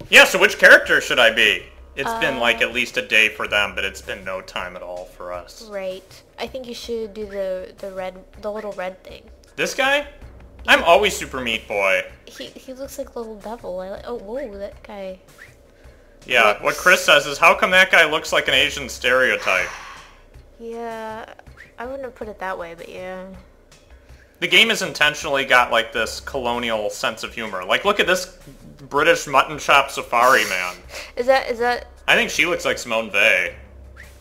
Yeah, so which character should I be? It's been like at least a day for them, but it's been no time at all for us. Right. I think you should do the little red thing. This guy? I'm always Super Meat Boy. He looks like a little devil. Oh, whoa, that guy. Yeah, what Chris says is, how come that guy looks like an Asian stereotype? Yeah, I wouldn't have put it that way, but yeah. The game has intentionally got like this colonial sense of humor. Like, look at this British mutton chop safari man. Is that? I think she looks like Simone Weil.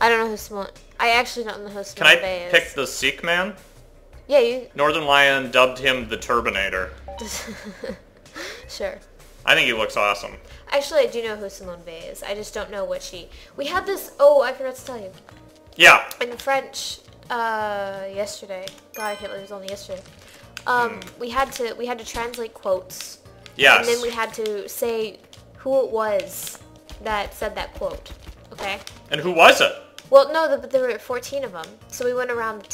I don't know who Simone. I actually don't know who Simone Can I Weil is. pick the Sikh man? Yeah, you. Northern Lion dubbed him the Turbinator. Sure. I think he looks awesome. Actually, I do know who Simone Weil is. I just don't know what she. We had this. Oh, I forgot to tell you. Yeah. In French, yesterday. God, I can't believe it was only yesterday. We had to translate quotes. Yes. And then we had to say who it was that said that quote. Okay. And who was it? Well, no, there were 14 of them. So we went around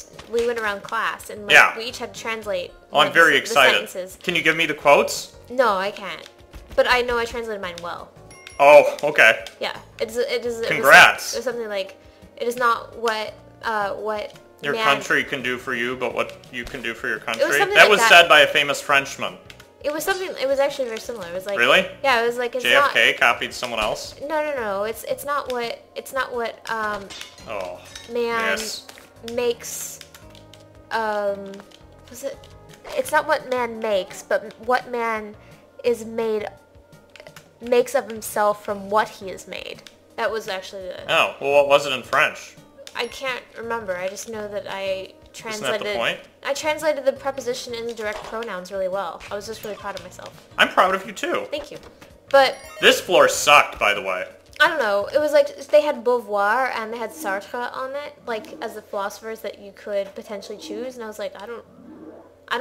class, and Yeah. we each had to translate. Oh, I'm very the excited. sentences. Can you give me the quotes? No, I can't. But I know I translated mine well. Oh, okay. Yeah, it is. Congrats. It was something like, "It is not what Your man." country can do for you, but what you can do for your country. something That like was that. said by a famous Frenchman. It was something. It was actually very similar. It was like. Really? Yeah, it was like it's JFK copied someone else? No. It's not what Oh. man Yes. makes. Was it? It's not what man makes, but what man is made. Makes of himself from what he is made. That was actually the. Oh, well, what was it in French? I can't remember. I just know that I translated. Isn't that the point? I translated the preposition and the direct pronouns really well. I was just really proud of myself. I'm proud of you, too. Thank you. But This floor sucked, by the way. I don't know. It was like they had Beauvoir and they had Sartre on it, like as the philosophers that you could potentially choose. And I was like, I don't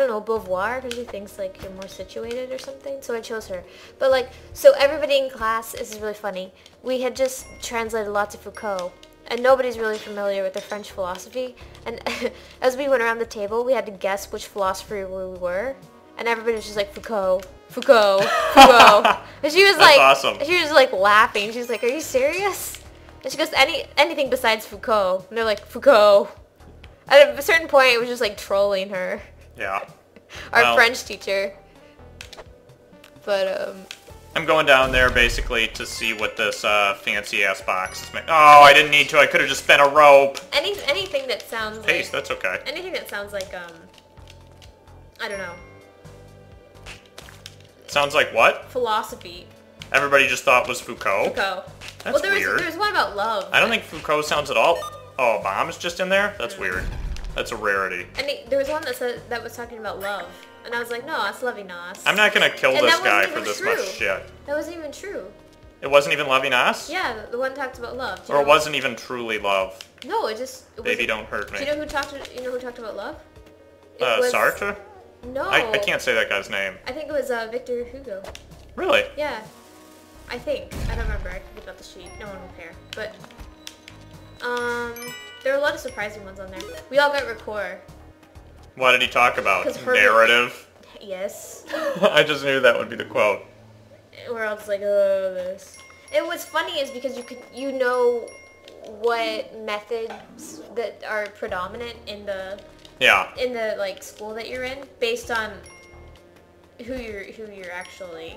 know Beauvoir because he thinks like you're more situated or something. So I chose her. But like, so everybody in class, this is really funny. We had just translated lots of Foucault. And nobody's really familiar with the French philosophy. And as we went around the table, we had to guess which philosopher we were. And everybody was just like, Foucault. And she was like, awesome. She was like laughing. She was like, are you serious? And she goes, anything besides Foucault. And they're like, Foucault. At a certain point, it was just like trolling her. Yeah. Our French teacher. But, I'm going down there basically to see what this fancy ass box is made. Oh, I didn't need to. I could have just spent a rope. anything that sounds Paste, like... that's okay. Anything that sounds like, I don't know. Sounds like what? Philosophy. Everybody just thought was Foucault? Foucault. That's there weird. There was one about love. I don't think Foucault sounds at all... Oh, a bomb is just in there? That's weird. That's a rarity. And there was one that was talking about love. And I was like, no, it's Levinas. I'm not gonna kill And this that guy wasn't for even this true. much shit. That wasn't even true. It wasn't even Levinas? Yeah, the one talked about love. Or it wasn't even truly love? No, it Baby, don't hurt me. Do you know who talked about love? Sartre? No. I can't say that guy's name. I think it was Victor Hugo. Really? Yeah. I think. I don't remember. I forget about the sheet. No one will care. But, there were a lot of surprising ones on there. We all got record. What did he talk about? 'Cause Herbert- Narrative? Yes. I just knew that would be the quote. Where I was like, oh, this. And what's funny is because you know what methods that are predominant in the like school that you're in based on who you're actually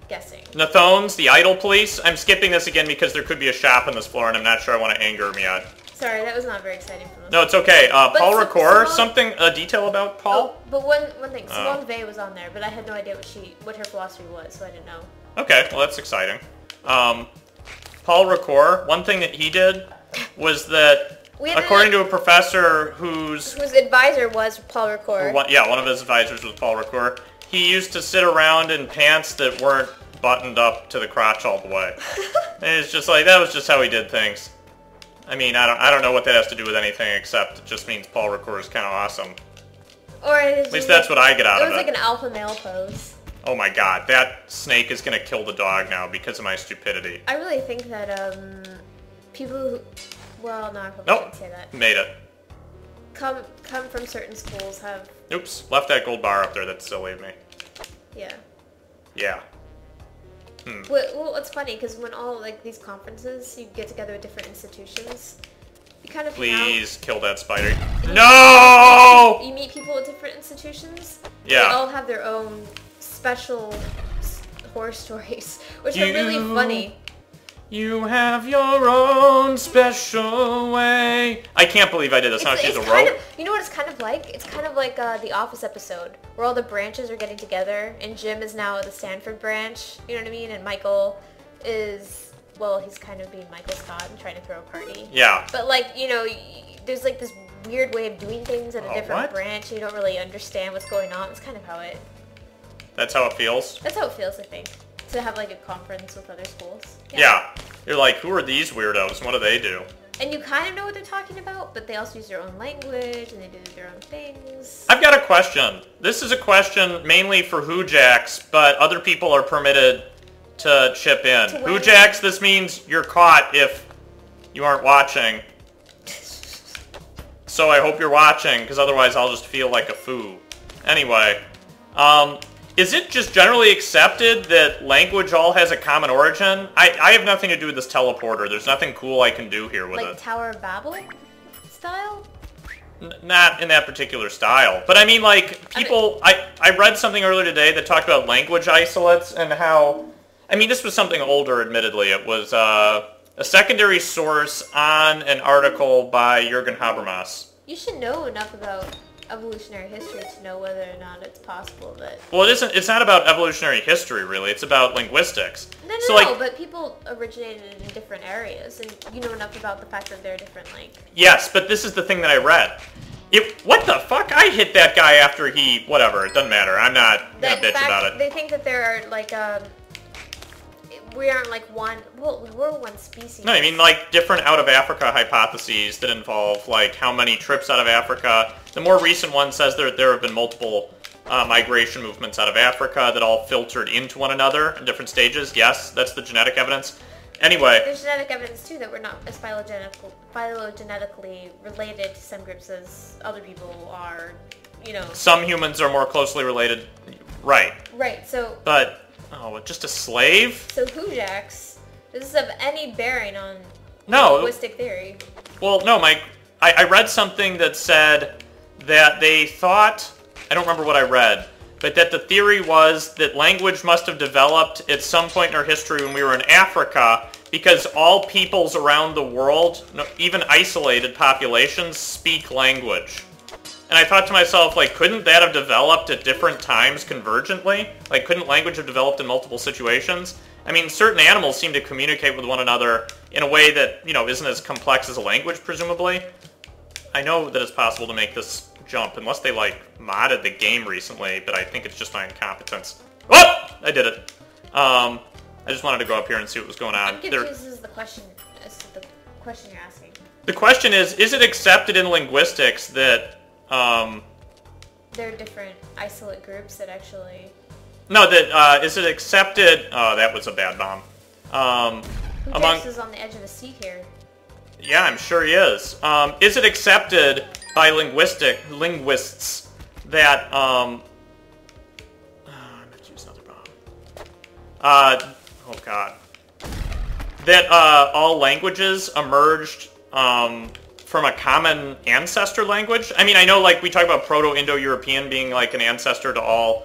guessing. Nathones, the idol police. I'm skipping this again because there could be a shop on this floor and I'm not sure I want to anger him yet. Sorry, that was not very exciting for most. No, it's okay. Paul Ricoeur, Simone... a detail about Paul? Oh, but one thing, Simone Weil was on there, but I had no idea what her philosophy was, so I didn't know. Okay, well that's exciting. Paul Ricoeur, one thing that he did was that, according to a professor whose advisor was Paul Ricoeur. One of his advisors was Paul Ricoeur, he used to sit around in pants that weren't buttoned up to the crotch all the way. And it's just like, that was just how he did things. I mean, I don't know what that has to do with anything except it just means Paul Ricoeur is kind of awesome. Or at least that's what I get out of it. It was like an alpha male pose. Oh my god, that snake is gonna kill the dog now because of my stupidity. I really think that people who, well, no, I probably shouldn't say that. Made it. Come from certain schools have. Oops, left that gold bar up there. That's silly of me. Yeah. Yeah. Well, it's funny because when all like these conferences, you get together with different institutions. You kind of Please kill that spider. No! You meet people at different institutions. Yeah. They all have their own special horror stories, which are really funny. You have your own special way. I can't believe I did this. Now she's a rope. You know what it's kind of like? It's kind of like the Office episode where all the branches are getting together, and Jim is now the Stanford branch. You know what I mean? And Michael is, well, he's kind of being Michael Scott and trying to throw a party. Yeah. But like, you know, there's like this weird way of doing things at a different branch. You don't really understand what's going on. It's kind of how it. That's how it feels. That's how it feels, I think. To have like a conference with other schools. Yeah. You're like, who are these weirdos? What do they do? And you kind of know what they're talking about, but they also use their own language and they do their own things. I've got a question. This is a question mainly for Hoojax, but other people are permitted to chip in. Hoojax, this means you're caught if you aren't watching. So I hope you're watching, because otherwise I'll just feel like a foo. Anyway, is it just generally accepted that language all has a common origin? I have nothing to do with this teleporter. There's nothing cool I can do here with it. Like Tower of Babel style? Not in that particular style. But I mean, like, people... I read something earlier today that talked about language isolates and how... I mean, this was something older, admittedly. It was a secondary source on an article by Jürgen Habermas. You should know enough about evolutionary history to know whether or not it's possible that... Well, it's not about evolutionary history, really. It's about linguistics. No, but people originated in different areas, and you know enough about the fact that they're different, like... Yes, but this is the thing that I read. What the fuck? I hit that guy after he... Whatever, it doesn't matter. I'm not gonna bitch about it. They think that there are, like, we aren't, like, one... Well, we were one species. No, I mean, like, different out-of-Africa hypotheses that involve, like, how many trips out of Africa. The more recent one says there have been multiple migration movements out of Africa that all filtered into one another in different stages. Yes, that's the genetic evidence. Anyway... There's genetic evidence, too, that we're not as phylogenetically related to some groups as other people are, you know... Some humans are more closely related. Right. Right, so... But... Oh, just a slave? So Hoojax, does this have any bearing on linguistic theory? Well, no, I read something that said that they thought, I don't remember what I read, but that the theory was that language must have developed at some point in our history when we were in Africa, because all peoples around the world, even isolated populations, speak language. And I thought to myself, like, couldn't that have developed at different times convergently? Like, couldn't language have developed in multiple situations? I mean, certain animals seem to communicate with one another in a way that, you know, isn't as complex as a language, presumably. I know that it's possible to make this jump, unless they, like, modded the game recently, but I think it's just my incompetence. Oh! I did it. I just wanted to go up here and see what was going on. I'm confused as to the question you're asking. The question is it accepted in linguistics that... there are different isolate groups that actually... No, that, is it accepted... Oh, that was a bad bomb. Hoojax is on the edge of a seat here. Yeah, I'm sure he is. Is it accepted by linguists that, I'm gonna use another bomb. Oh god. That, all languages emerged, from a common ancestor language? I mean, I know, like, we talk about Proto-Indo-European being, like, an ancestor to all,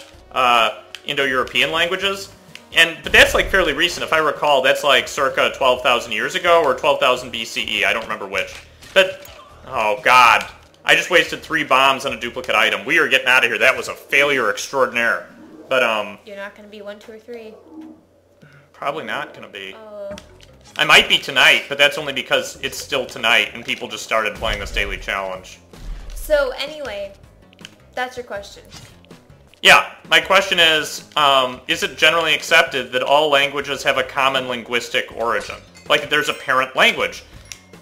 Indo-European languages. But that's, like, fairly recent. If I recall, that's, like, circa 12,000 years ago, or 12,000 BCE. I don't remember which. But, oh, God. I just wasted 3 bombs on a duplicate item. We are getting out of here. That was a failure extraordinaire. But, You're not gonna be 1, 2, or 3. Probably not gonna be. I might be tonight, but that's only because it's still tonight, and people just started playing this daily challenge. So, anyway, that's your question. Yeah, my question is it generally accepted that all languages have a common linguistic origin? Like, there's a parent language.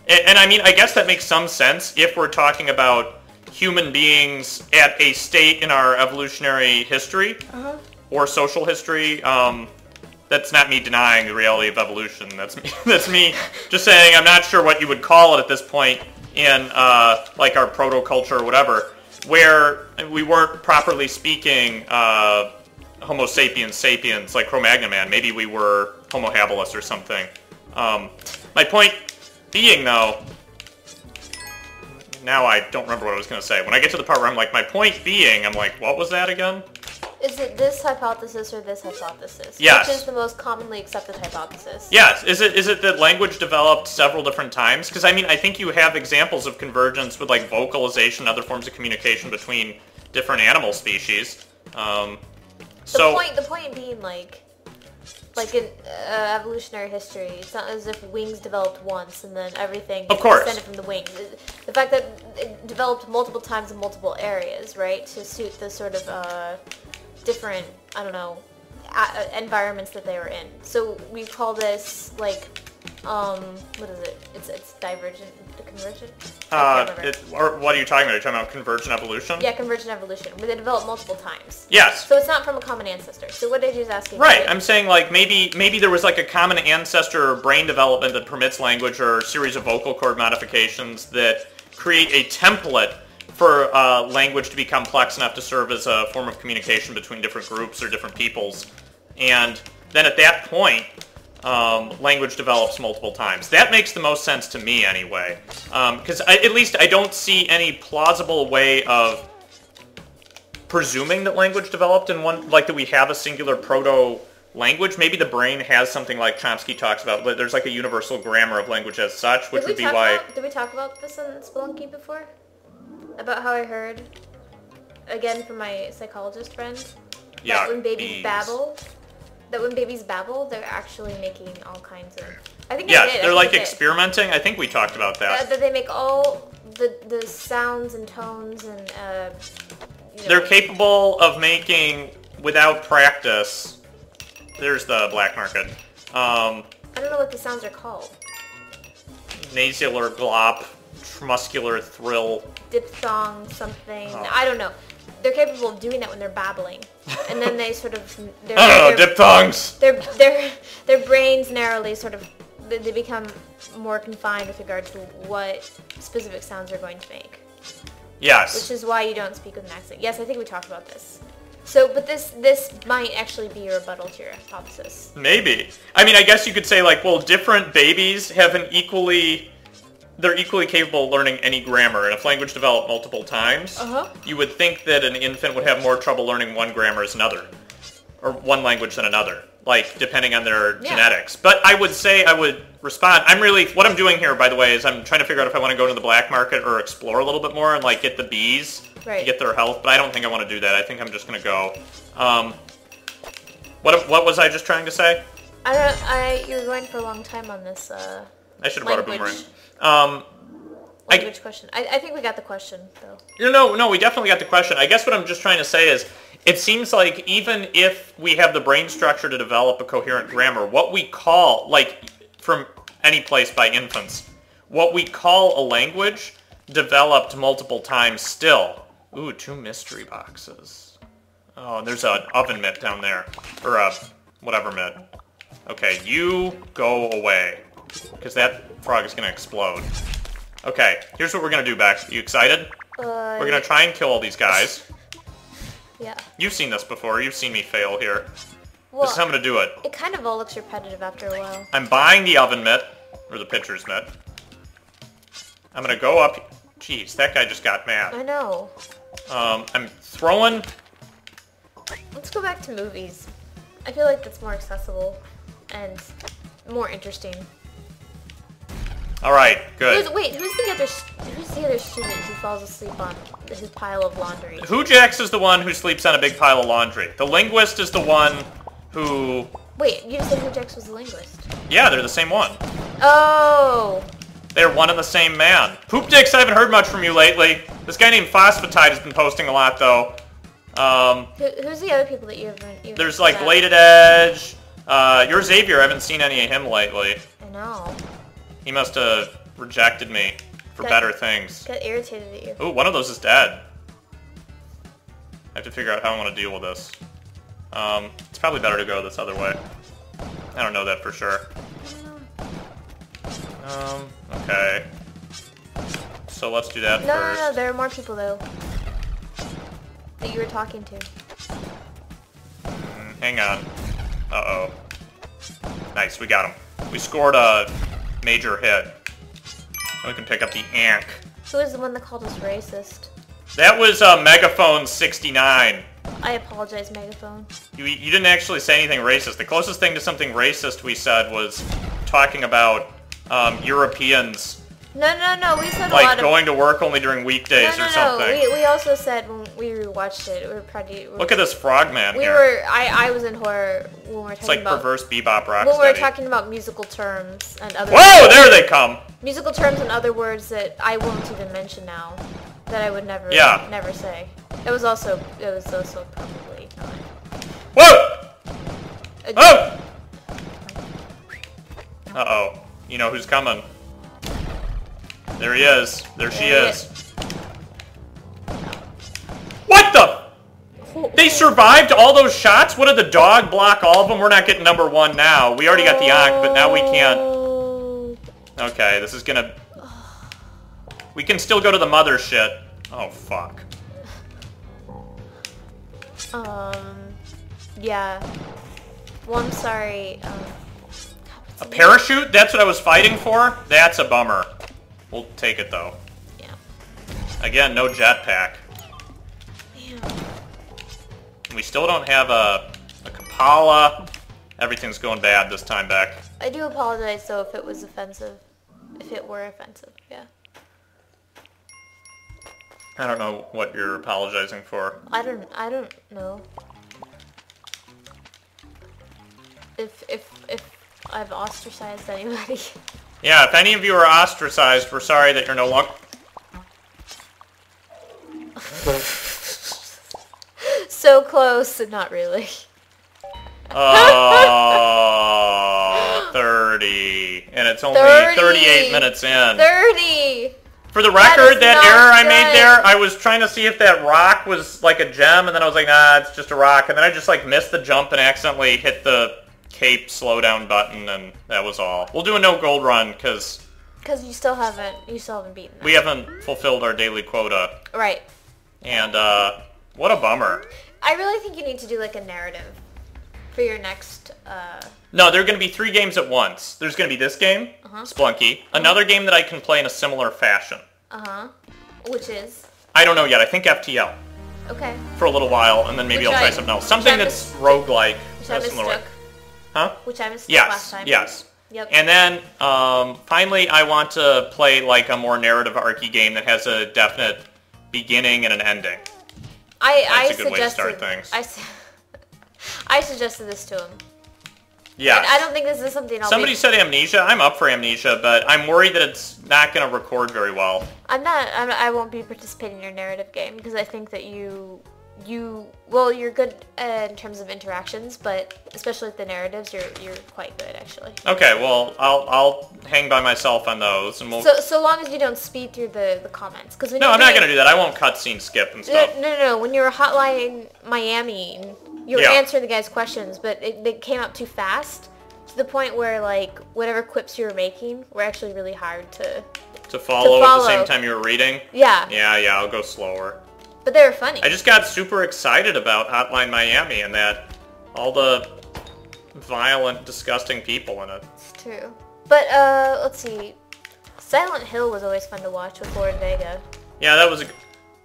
And I mean, I guess that makes some sense if we're talking about human beings at a state in our evolutionary history, or social history. That's not me denying the reality of evolution. That's me just saying I'm not sure what you would call it at this point in, like, our proto-culture or whatever, where we weren't properly speaking Homo sapiens sapiens, like Cro-Magnon man. Maybe we were Homo habilis or something. My point being, though... Now I don't remember what I was going to say. When I get to the part where I'm like, my point being, I'm like, what was that again? Is it this hypothesis or this hypothesis? Yes. Which is the most commonly accepted hypothesis? Yes. Is it that language developed several different times? Because, I mean, I think you have examples of convergence with, like, vocalization, other forms of communication between different animal species. The point being, like in evolutionary history, it's not as if wings developed once and then everything descended from the wings. The fact that it developed multiple times in multiple areas, right, to suit the sort of different, I don't know, environments that they were in. So we call this, like, what is it? It's divergent, convergent? Or what are you talking about? Are you talking about convergent evolution? Yeah, convergent evolution, where they developed multiple times. Yes. So it's not from a common ancestor. So what AJ's asking... Right, I'm saying, like, maybe there was, like, a common ancestor or brain development that permits language or a series of vocal cord modifications that create a template for language to be complex enough to serve as a form of communication between different groups or different peoples. And then at that point... language develops multiple times. That makes the most sense to me, anyway. Because at least I don't see any plausible way of presuming that language developed in one, like that we have a singular proto-language. Maybe the brain has something like Chomsky talks about. There's like a universal grammar of language as such, which would be why... Did we talk about this in Spelunky before? About how I heard, again from my psychologist friend, that when babies babble... That when babies babble, they're actually making all kinds of... I think they're like experimenting. I think we talked about that. That they make all the sounds and tones and... They're capable of making, without practice... There's the black market. I don't know what the sounds are called. Nasilar glop, muscular thrill. Diphthong, something. I don't know. They're capable of doing that when they're babbling, and then they sort of... I don't know, diphthongs! Their brains narrowly sort of... They become more confined with regard to what specific sounds they're going to make. Yes. Which is why you don't speak with an accent. Yes, I think we talked about this. So, but this might actually be a rebuttal to your hypothesis. Maybe. I mean, I guess you could say, like, well, different babies have an equally... They're equally capable of learning any grammar, and if language developed multiple times, you would think that an infant would have more trouble learning one grammar as another, or one language than another, like, depending on their genetics. But I would say I would respond. What I'm doing here, by the way, is I'm trying to figure out if I want to go to the black market or explore a little bit more and, like, get the bees to get their health, but I don't think I want to do that. I think I'm just going to go. What was I just trying to say? You were going for a long time on this, I should have brought a boomerang. Language question. I think we got the question, though. No, we definitely got the question. I guess what I'm just trying to say is, it seems like even if we have the brain structure to develop a coherent grammar, what we call, like, from any place by infants, what we call a language developed multiple times still. Ooh, 2 mystery boxes. Oh, and there's an oven mitt down there. Or a whatever mitt. Okay, you go away. Because that frog is going to explode. Okay, here's what we're going to do, Beck. You excited? We're going to try and kill all these guys. Yeah. You've seen this before. You've seen me fail here. Well, this is how I'm going to do it. It kind of all looks repetitive after a while. I'm buying the oven mitt. Or the pitcher's mitt. I'm going to go up... Jeez, that guy just got mad. I know. I'm throwing... Let's go back to movies. I feel like that's more accessible and more interesting. All right, good. Who's the other student who falls asleep on his pile of laundry? Hoojax is the one who sleeps on a big pile of laundry. The linguist is the one who... Wait, you just said Hoojax was the linguist. Yeah, they're the same one. Oh. They're one and the same man. Poop Dicks, I haven't heard much from you lately. This guy named Phosphatide has been posting a lot, though. Who's the other people that you haven't... There's, like, Bladed Edge. Your Xavier, I haven't seen any of him lately. I know. He must have rejected me for better things. Got irritated at you. Ooh, one of those is dead. I have to figure out how I want to deal with this. It's probably better to go this other way. I don't know that for sure. Okay. So let's do that first. No, there are more people, though. That you were talking to. Hang on. Uh-oh. Nice, we got him. We scored a major hit. We can pick up the Ankh. Who was the one that called us racist? That was Megaphone 69. I apologize, Megaphone. You didn't actually say anything racist. The closest thing to something racist we said was talking about Europeans. No, we said like a lot of... going to work only during weekdays or something. No, we also said when we rewatched it, we were pretty... Look at this frogman here. I was in horror when we were talking it's like about... perverse bebop rocksteady. When we were talking about musical terms and other... Whoa, there they come! Musical terms and other words that I won't even mention now. That I would never say. It was also probably not. Whoa! Oh! Uh-oh. You know who's coming. There he is. There she is. What the? They survived all those shots? What did the dog block all of them? We're not getting number 1 now. We already got the Ankh, but now we can't. Okay, this is gonna... We can still go to the mother shit. Oh, fuck. Yeah. Well, I'm sorry. A parachute? That's what I was fighting for? That's a bummer. We'll take it, though. Yeah. Again, no jetpack. Yeah. We still don't have a Kapala. Everything's going bad this time, Beck. I do apologize, though, if it was offensive. If it were offensive, yeah. I don't know what you're apologizing for. I don't know. If I've ostracized anybody. Yeah, if any of you are ostracized, we're sorry that you're no longer... So close, and not really. 30. And it's only 30. 38 minutes in. 30! For the record, that error I made there, I was trying to see if that rock was like a gem, and then I was like, nah, it's just a rock. And then I just like missed the jump and accidentally hit the cape slowdown button, and that was all. We'll do a no gold run, because you still haven't beaten that. We haven't fulfilled our daily quota. Right. And, what a bummer. I really think you need to do like a narrative for your next, No, there are going to be 3 games at once. There's going to be this game, Spelunky, another game that I can play in a similar fashion. Which is? I don't know yet. I think FTL. Okay. For a little while, and then maybe I'll try something else. Something that's roguelike. Which I mistook. Huh? Which I mistook last time. Yes. Yep. And then, finally, I want to play like a more narrative archy game that has a definite beginning and an ending. That's a good way to start things. I suggested this to him. Yeah. I don't think this is something Somebody said Amnesia. I'm up for Amnesia, but I'm worried that it's not going to record very well. I won't be participating in your narrative game because I think that well, you're good in terms of interactions, but especially with the narratives, you're quite good actually. Okay, well, I'll hang by myself on those, and we'll. So long as you don't speed through the comments, because no, I'm not gonna do that. I won't cutscene skip and stuff. No. When you were Hotline Miami, you were answering the guy's questions, but they came up too fast to the point where like whatever quips you were making were actually really hard to follow at the same time you were reading. Yeah. Yeah. I'll go slower. But they were funny. I just got super excited about Hotline Miami and that all the violent, disgusting people in it. It's true. But, let's see. Silent Hill was always fun to watch with Lord Vega. Yeah, that was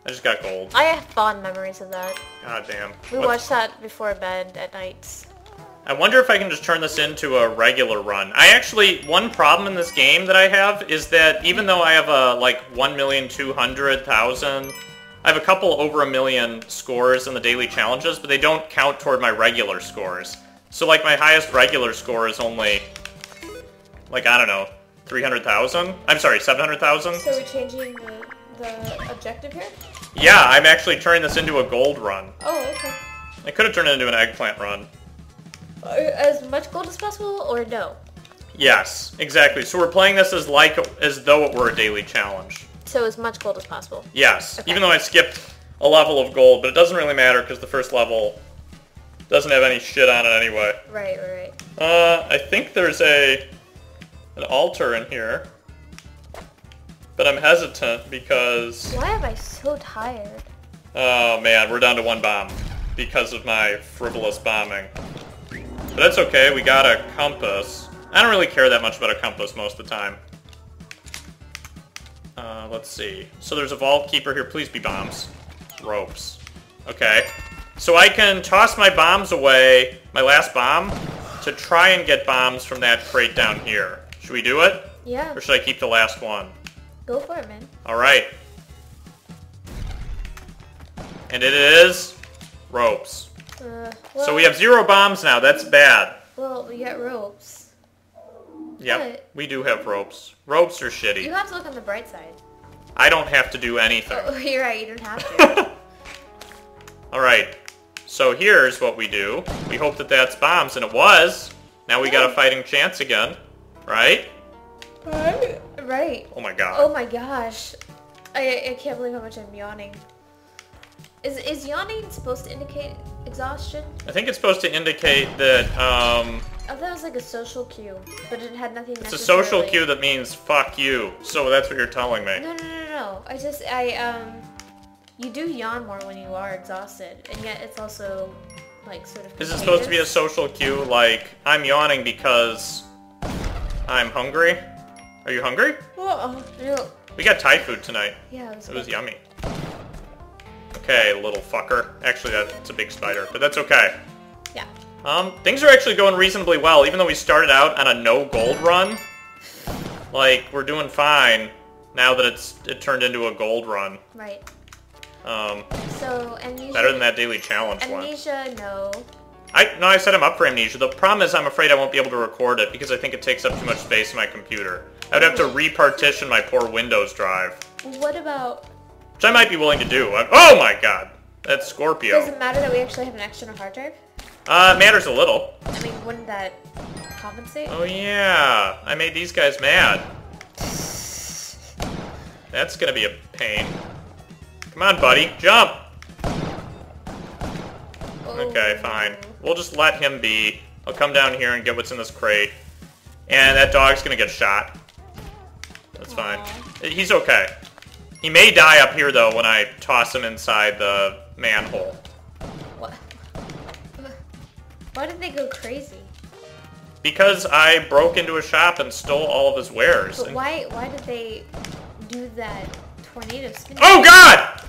I just got gold. I have fond memories of that. God damn. We watched that before bed at nights. I wonder if I can just turn this into a regular run. One problem in this game that I have is that even though I have a, like, 1,200,000... I have a couple over 1 million scores in the daily challenges, but they don't count toward my regular scores. So, like, my highest regular score is only, like, I don't know, 300,000? I'm sorry, 700,000? So we're changing the objective here? Yeah, I'm actually turning this into a gold run. Oh, okay. I could have turned it into an eggplant run. As much gold as possible, or no? Yes, exactly. So we're playing this as though it were a daily challenge. So as much gold as possible? Yes, okay. Even though I skipped a level of gold, but it doesn't really matter because the first level doesn't have any shit on it anyway. Right. I think there's an altar in here, but I'm hesitant because... Why am I so tired? Oh man, we're down to 1 bomb. because of my frivolous bombing. But that's okay, we got a compass. I don't really care that much about a compass most of the time. Let's see. So there's a vault keeper here. Please be bombs. Ropes. Okay. So I can toss my bombs away, my last bomb, to try and get bombs from that crate down here. Should we do it? Yeah. Or should I keep the last one? Go for it, man. Alright. And it is ropes. Well, So we have 0 bombs now. That's bad. Well, we got ropes. Yep, But we do have ropes. Ropes are shitty. you have to look on the bright side. I don't have to do anything. Oh, you're right. You don't have to. Alright, so here's what we do. We hope that that's bombs, and it was. Now we got a fighting chance again, right? Right. Oh my god. Oh my gosh. I can't believe how much I'm yawning. Is yawning supposed to indicate exhaustion? I think it's supposed to indicate that, I thought it was like a social cue, but it had nothing it's a social cue that means fuck you. So that's what you're telling me. No. You do yawn more when you are exhausted, and yet it's also, like, sort of Is it supposed to be a contagious. social cue, like, I'm yawning because I'm hungry? Are you hungry? Oh, no. We got Thai food tonight. Yeah, It was yummy. Okay, little fucker. Actually, that's a big spider, but that's okay. Yeah. Things are actually going reasonably well, even though we started out on a no gold run. Like, we're doing fine now that it turned into a gold run. Right. Um, So, amnesia... better than that daily challenge one. Amnesia, no. No, I set him up for amnesia. The problem is I'm afraid I won't be able to record it because I think it takes up too much space in my computer. I would have to repartition my poor Windows drive, What about... which I might be willing to do. Oh my god! That's Scorpio. Does it matter that we actually have an external hard drive? It matters a little. I mean, wouldn't that compensate? Oh yeah, I made these guys mad. That's gonna be a pain. Come on, buddy, jump! Okay, fine. We'll just let him be. I'll come down here and get what's in this crate. And that dog's gonna get shot. That's fine. He's okay. He may die up here, though, when I toss him inside the manhole. What? Why did they go crazy? Because I broke into a shop and stole all of his wares. But why did they do that tornado spin? Oh god!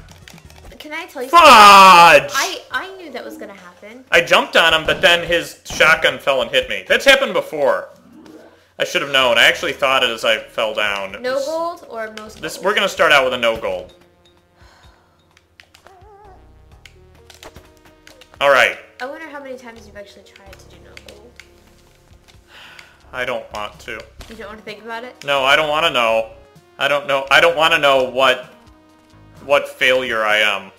Can I tell you Fudge! something? I knew that was gonna happen. I jumped on him, but then his shotgun fell and hit me. That's happened before. I should have known. I actually thought it as I fell down. No gold or most gold? We're gonna start out with a no gold. Alright. I wonder how many times you've actually tried to do no gold. I don't want to. You don't want to think about it? No, I don't want to know. I don't know. I don't want to know what failure I am.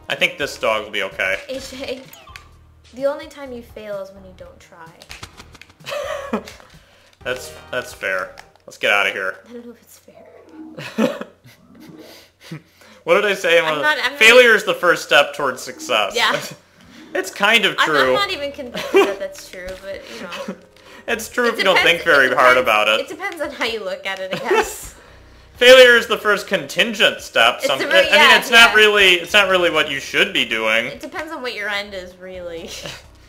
I think this dog will be okay. AJ, the only time you fail is when you don't try. That's fair. Let's get out of here. I don't know if it's fair. What did I say? Failure is the first step towards success. Yeah. It's kind of true. I'm not even convinced that that's true, but, you know. It's true if you don't think very hard about it. It depends on how you look at it, I guess. Failure is the first contingent step. It's I mean, it's not really what you should be doing. It depends on what your end is, really.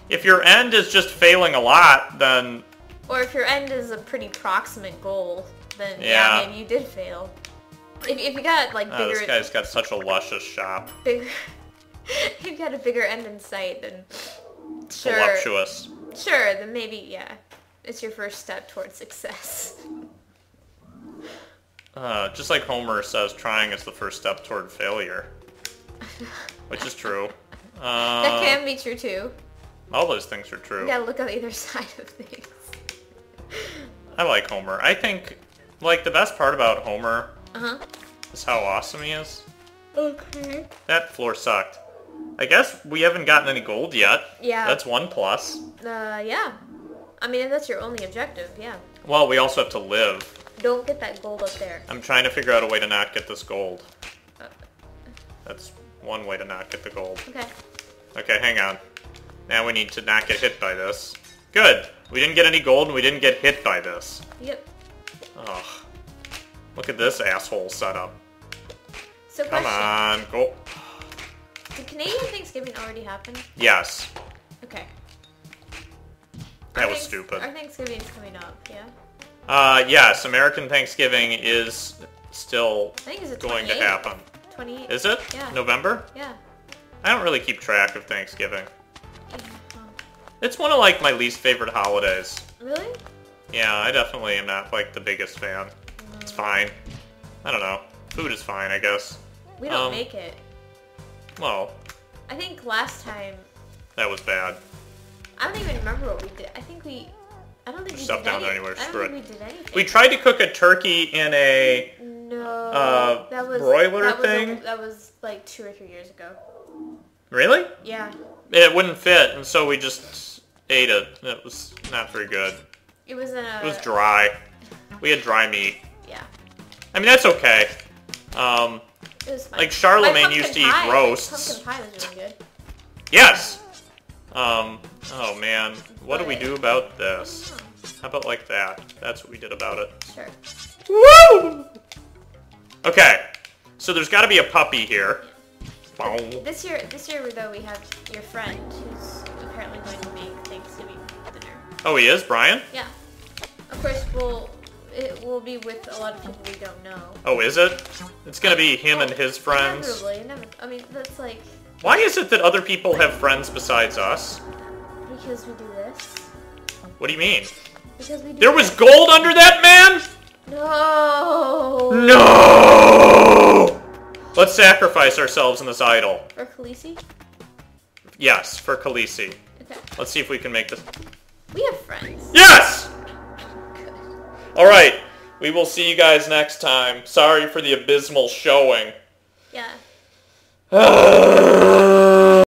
If your end is just failing a lot, then... Or if your end is a pretty proximate goal, then yeah, maybe you did fail. If you got, like, bigger... this guy's got such a luscious shop. Bigger... If you got a bigger end in sight, then... Sure. Voluptuous. Sure, then maybe, yeah. It's your first step towards success. Just like Homer says, trying is the first step toward failure. Which is true. That can be true, too. All those things are true. You gotta look on either side of things. I like Homer. I think, like, the best part about Homer is how awesome he is. Okay. That floor sucked. I guess we haven't gotten any gold yet. Yeah. That's one plus. Yeah. I mean, if that's your only objective, yeah. Well, we also have to live. Don't get that gold up there. I'm trying to figure out a way to not get this gold. That's one way to not get the gold. Okay. Okay, hang on. Now we need to not get hit by this. Good. We didn't get any gold and we didn't get hit by this. Yep. Ugh. Look at this asshole setup. So Come on, go. Did Canadian Thanksgiving already happen? Yes. Okay. That was stupid. Our Thanksgiving's coming up, yeah? Yes, American Thanksgiving is still I think it's going to happen. 28. Is it? Yeah. November? Yeah. I don't really keep track of Thanksgiving. Yeah. Oh. It's one of, like, my least favorite holidays. Really? Yeah, I definitely am not, like, the biggest fan. It's fine. I don't know. Food is fine, I guess. We don't make it. Well, I think last time... that was bad. I don't even remember what we did. I don't think we Stuff did down there anywhere. I don't Screw think it. we did anything. We tried to cook a turkey in a broiler thing. That was like 2 or 3 years ago. Really? Yeah. It wouldn't fit, and so we just ate it. It was not very good. It was in a... It was dry. We had dry meat. Yeah. I mean, that's okay. It was fine. Like Charlemagne My used to eat pumpkin pie- roasts. Pumpkin pie was really good. Yes! Oh man, what do we do about this? How about like that? That's what we did about it. Sure. Woo! Okay, so there's got to be a puppy here. This year though, we have your friend who's apparently going to make Thanksgiving dinner. Oh, he is? Brian? Yeah. Of course, it will be with a lot of people we don't know. Oh, is it? It's gonna be him and his friends? Inevitably. I mean, that's like... Why is it that other people have friends besides us? Because we do this. What do you mean? Because we do There was this. gold under that man?! No! No! Let's sacrifice ourselves in this idol. For Khaleesi? Yes, for Khaleesi. Okay. Let's see if we can make this. We have friends. Yes! Good. Alright, we will see you guys next time. Sorry for the abysmal showing. Yeah.